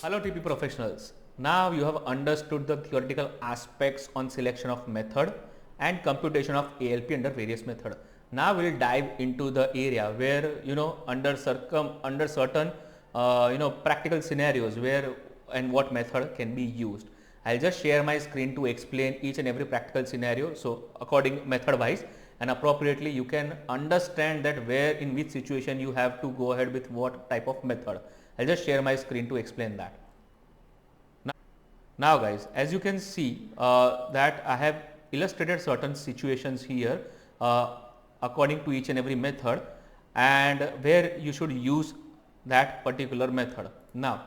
Hello TP professionals. Now you have understood the theoretical aspects on selection of method and computation of ALP under various method. Now we will dive into the area where under certain practical scenarios where and what method can be used. I'll just share my screen to explain each and every practical scenario. So according method wise and appropriately you can understand that where in which situation you have to go ahead with what type of method. I'll just share my screen to explain that. Now guys, as you can see that I have illustrated certain situations here according to each and every method and where you should use that particular method. Now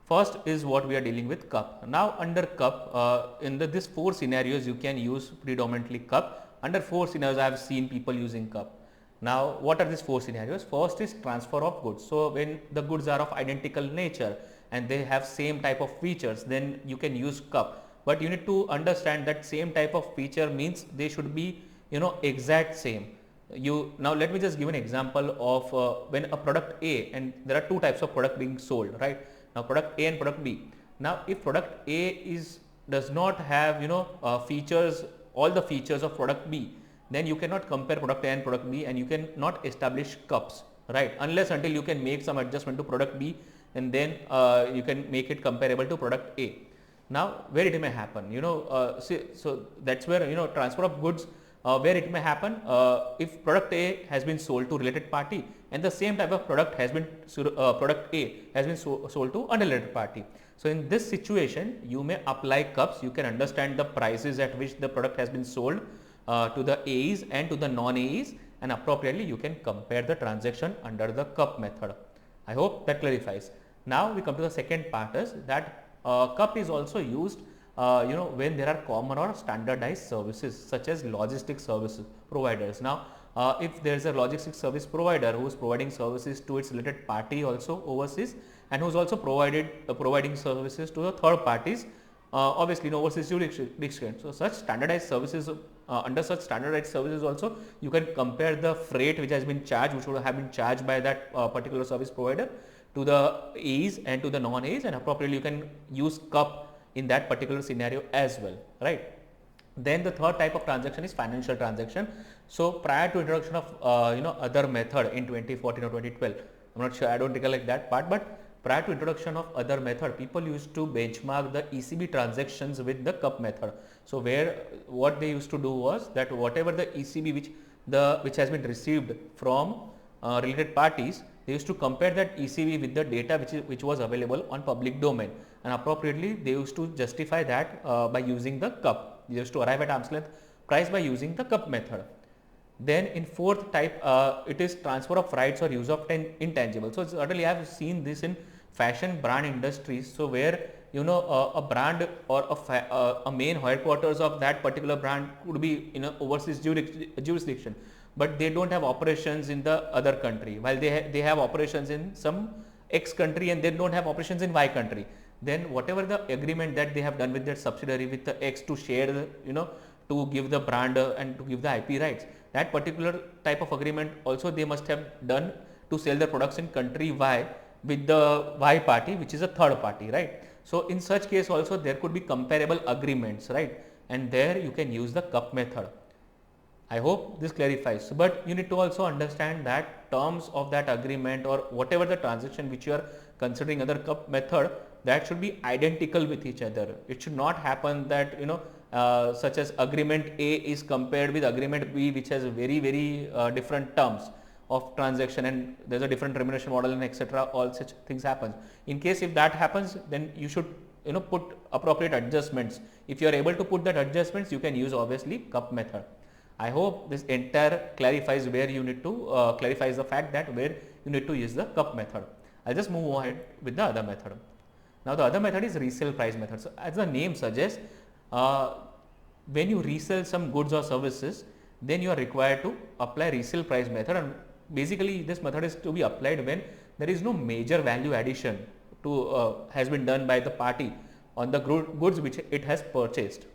first is what we are dealing with cup. Now under cup in these four scenarios you can use predominantly cup. Under four scenarios I have seen people using cup. Now what are these four scenarios? First is transfer of goods. So when the goods are of identical nature and they have same type of features, then you can use cup. But you need to understand that same type of feature means they should be exact same. Now let me just give an example of when a product A, and there are two types of product being sold, right? Now product A and product B. Now if product A does not have features, all the features of product B, then you cannot compare product A and product B and you cannot establish cups, right? Unless until you can make some adjustment to product B and then you can make it comparable to product A. Now where it may happen, so that's where transfer of goods where it may happen if product A has been sold to related party and the same type of product has been product A has been sold to unrelated party. So in this situation you may apply cups. You can understand the prices at which the product has been sold to the A's and to the non-A's, and appropriately you can compare the transaction under the cup method. I hope that clarifies. Now we come to the second part is that cup is also used when there are common or standardized services such as logistic service providers. Now if there is a logistic service provider who is providing services to its related party also overseas and who is also providing services to the third parties obviously in overseas jurisdiction. So such standardized services under such standardized services also you can compare the freight which has been charged, which would have been charged by that particular service provider to the A's and to the non-A's, and appropriately you can use cup in that particular scenario as well, right? Then the third type of transaction is financial transaction. So prior to introduction of other method in 2014 or 2012, I'm not sure, I don't recollect that part, but prior to introduction of other method, people used to benchmark the ECB transactions with the cup method. So where what they used to do was that whatever the ECB which has been received from related parties, they used to compare that ECB with the data which was available on public domain, and appropriately they used to justify that by using the cup. They used to arrive at arm's length price by using the cup method. Then in fourth type, it is transfer of rights or use of intangible. So certainly I have seen this in fashion brand industries. So where a brand or a main headquarters of that particular brand could be in overseas jurisdiction, but they don't have operations in the other country, while they have operations in some X country and they don't have operations in Y country. Then whatever the agreement that they have done with their subsidiary with the X to share the to give the brand and to give the IP rights, that particular type of agreement also they must have done to sell their products in country Y with the Y party, which is a third party, right? So in such case also there could be comparable agreements, right? And there you can use the cup method. I hope this clarifies, but you need to also understand that terms of that agreement or whatever the transaction which you are considering other cup method, that should be identical with each other. It should not happen that such as agreement A is compared with agreement B, which has very different terms of transaction and there's a different remuneration model and etc. All such things happen. In case if that happens, then you should put appropriate adjustments. If you are able to put that adjustments, you can use obviously cup method. I hope this entire clarifies where you need to clarifies the fact that where you need to use the cup method. I'll just move ahead with the other method. Now the other method is resale price method. So as the name suggests, when you resell some goods or services, then you are required to apply resale price method, and basically this method is to be applied when there is no major value addition to has been done by the party on the goods which it has purchased,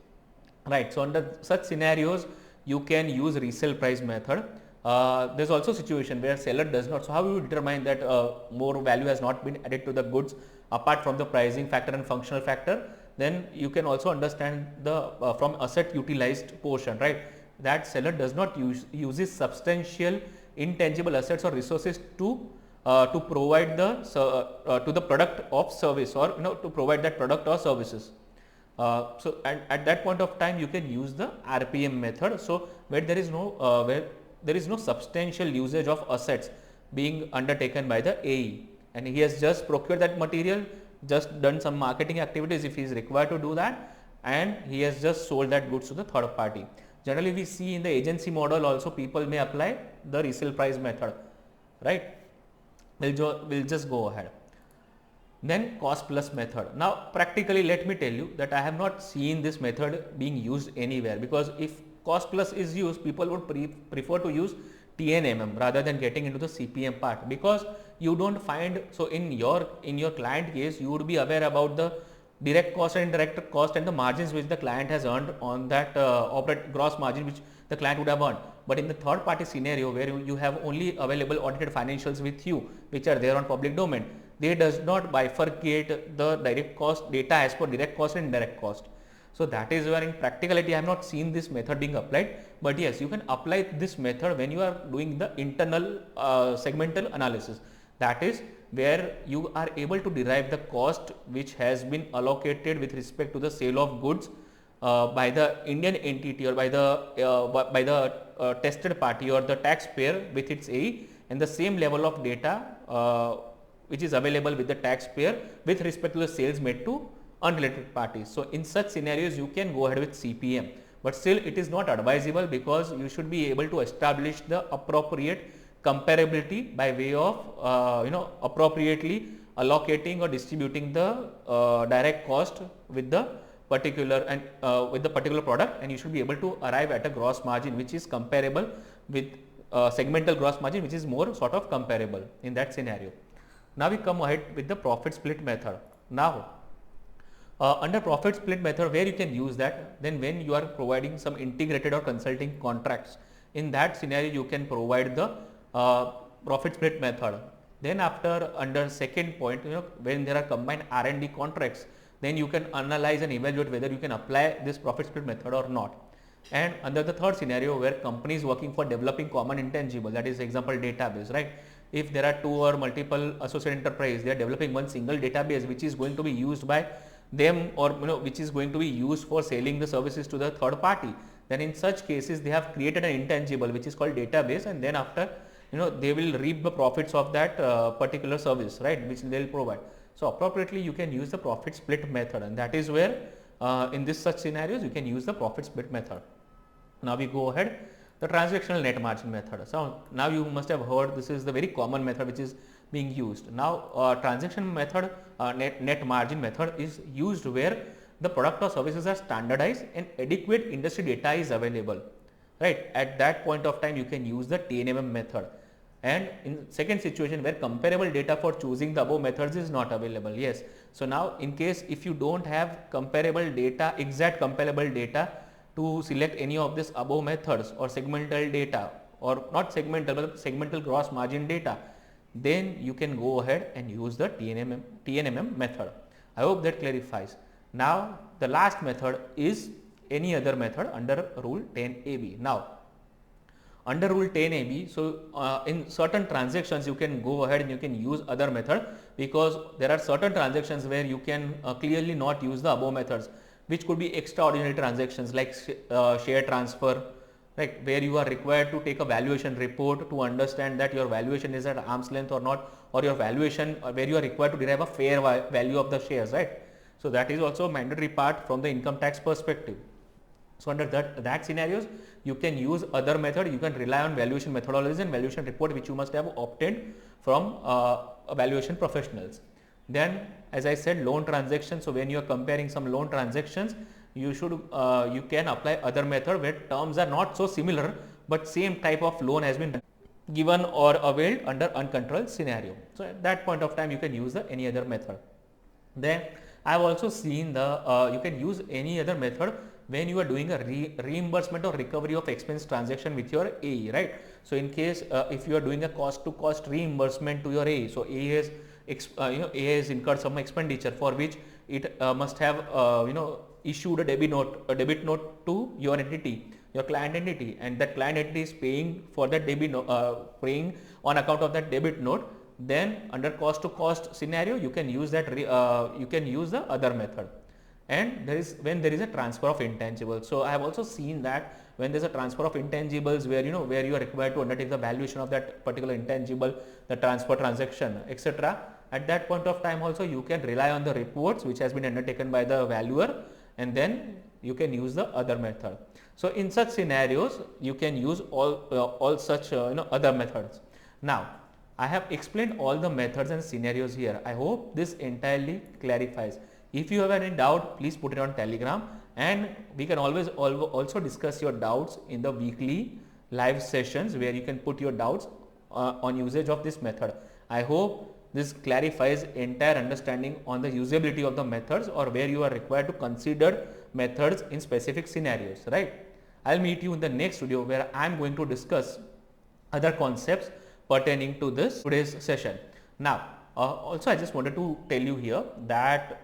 right? So under such scenarios you can use resale price method. There's also a situation where seller does not. So how you determine that more value has not been added to the goods apart from the pricing factor and functional factor? Then you can also understand the from asset utilized portion, right? That seller does not uses substantial intangible assets or resources to provide the to the product of service, or to provide that product or services. So at that point of time you can use the RPM method. So where there is no substantial usage of assets being undertaken by the AE, and he has just procured that material, just done some marketing activities if he is required to do that, and he has just sold that goods to the third party. Generally we see in the agency model also people may apply the resale price method, right? We'll just go ahead. Then cost plus method. Now practically let me tell you that I have not seen this method being used anywhere, because if cost plus is used, people would prefer to use TNMM rather than getting into the CPM part, because you don't find, so in your client case you would be aware about the direct cost and indirect cost and the margins which the client has earned on that gross margin which the client would have earned. But in the third party scenario where you have only available audited financials with you which are there on public domain, they does not bifurcate the direct cost data as per direct cost and indirect cost. So that is where in practicality I have not seen this method being applied, but yes, you can apply this method when you are doing the internal segmental analysis. That is where you are able to derive the cost which has been allocated with respect to the sale of goods by the Indian entity or by the tested party or the taxpayer with its AE, and the same level of data which is available with the taxpayer with respect to the sales made to unrelated parties. So in such scenarios you can go ahead with CPM, but still it is not advisable, because you should be able to establish the appropriate comparability by way of appropriately allocating or distributing the direct cost with the particular product, and you should be able to arrive at a gross margin which is comparable with segmental gross margin, which is more sort of comparable in that scenario. Now we come ahead with the profit split method. Now under profit split method, where you can use that, then when you are providing some integrated or consulting contracts, in that scenario you can provide the profit split method. Then after, under second point, when there are combined R&D contracts, then you can analyze and evaluate whether you can apply this profit split method or not. And under the third scenario, where company is working for developing common intangible, that is example database, right? If there are two or multiple associate enterprise, they are developing one single database which is going to be used by them, or which is going to be used for selling the services to the third party, then in such cases they have created an intangible which is called database, and then after they will reap the profits of that particular service, right, which they will provide. So appropriately you can use the profit split method, and that is where in this such scenarios you can use the profit split method. Now we go ahead, the transactional net margin method. So now you must have heard, this is the very common method which is being used. Now transaction method, net margin method is used where the product or services are standardized and adequate industry data is available, right? At that point of time you can use the TNMM method. And in second situation where comparable data for choosing the above methods is not available, yes. So now in case if you don't have comparable data, exact comparable data to select any of this above methods, or segmental data, or not segmental but segmental gross margin data, then you can go ahead and use the TNMM method. I hope that clarifies. Now the last method is any other method under rule 10AB. Now under rule 10AB, so in certain transactions you can go ahead and you can use other method, because there are certain transactions where you can clearly not use the above methods, which could be extraordinary transactions like share transfer, right, where you are required to take a valuation report to understand that your valuation is at arm's length or not, or your valuation where you are required to derive a fair value of the shares, right. So that is also a mandatory part from the income tax perspective. So under that scenarios you can use other method, you can rely on valuation methodologies and valuation report which you must have obtained from valuation professionals. Then as I said, loan transactions, so when you are comparing some loan transactions, you can apply other method where terms are not so similar but same type of loan has been given or availed under uncontrolled scenario. So at that point of time you can use any other method. Then I have also seen you can use any other method when you are doing a reimbursement or recovery of expense transaction with your AE, right. So in case if you are doing a cost to cost reimbursement to your A, so A has A has incurred some expenditure for which it must have issued a debit note to your entity, your client entity, and that client entity is paying for that paying on account of that debit note. Then under cost to cost scenario, you can use that you can use the other method. And there is when there is a transfer of intangibles. So I have also seen that when there is a transfer of intangibles where where you are required to undertake the valuation of that particular intangible, the transfer transaction, etc. At that point of time also you can rely on the reports which has been undertaken by the valuer, and then you can use the other method. So in such scenarios you can use all such other methods. Now I have explained all the methods and scenarios here. I hope this entirely clarifies. If you have any doubt, please put it on Telegram, and we can always also discuss your doubts in the weekly live sessions where you can put your doubts on usage of this method. I hope this clarifies entire understanding on the usability of the methods, or where you are required to consider methods in specific scenarios, right? I'll meet you in the next video where I'm going to discuss other concepts pertaining to this today's session. Now, also I just wanted to tell you here that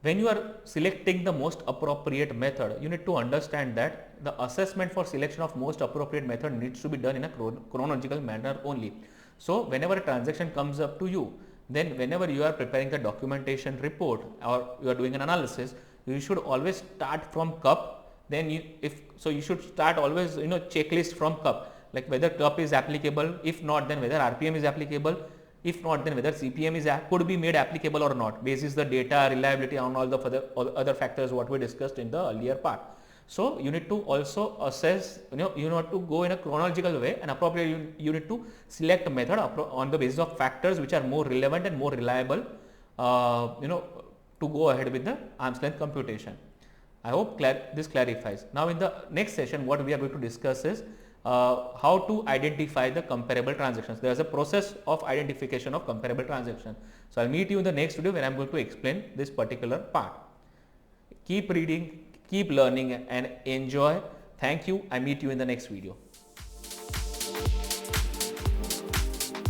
when you are selecting the most appropriate method, you need to understand that the assessment for selection of most appropriate method needs to be done in a chronological manner only. So whenever a transaction comes up to you, then whenever you are preparing the documentation report or you are doing an analysis, you should always start from cup. Then you should start always checklist from cup, like whether cup is applicable, if not then whether RPM is applicable, if not then whether CPM could be made applicable or not, basis the data, reliability, and all the other factors what we discussed in the earlier part. So you need to also assess, you have to go in a chronological way, and appropriately you need to select a method on the basis of factors which are more relevant and more reliable, to go ahead with the arm's length computation. I hope this clarifies. Now in the next session, what we are going to discuss is how to identify the comparable transactions. There is a process of identification of comparable transactions. So I'll meet you in the next video where I'm going to explain this particular part. Keep reading, keep learning, and enjoy. Thank you. I meet you in the next video.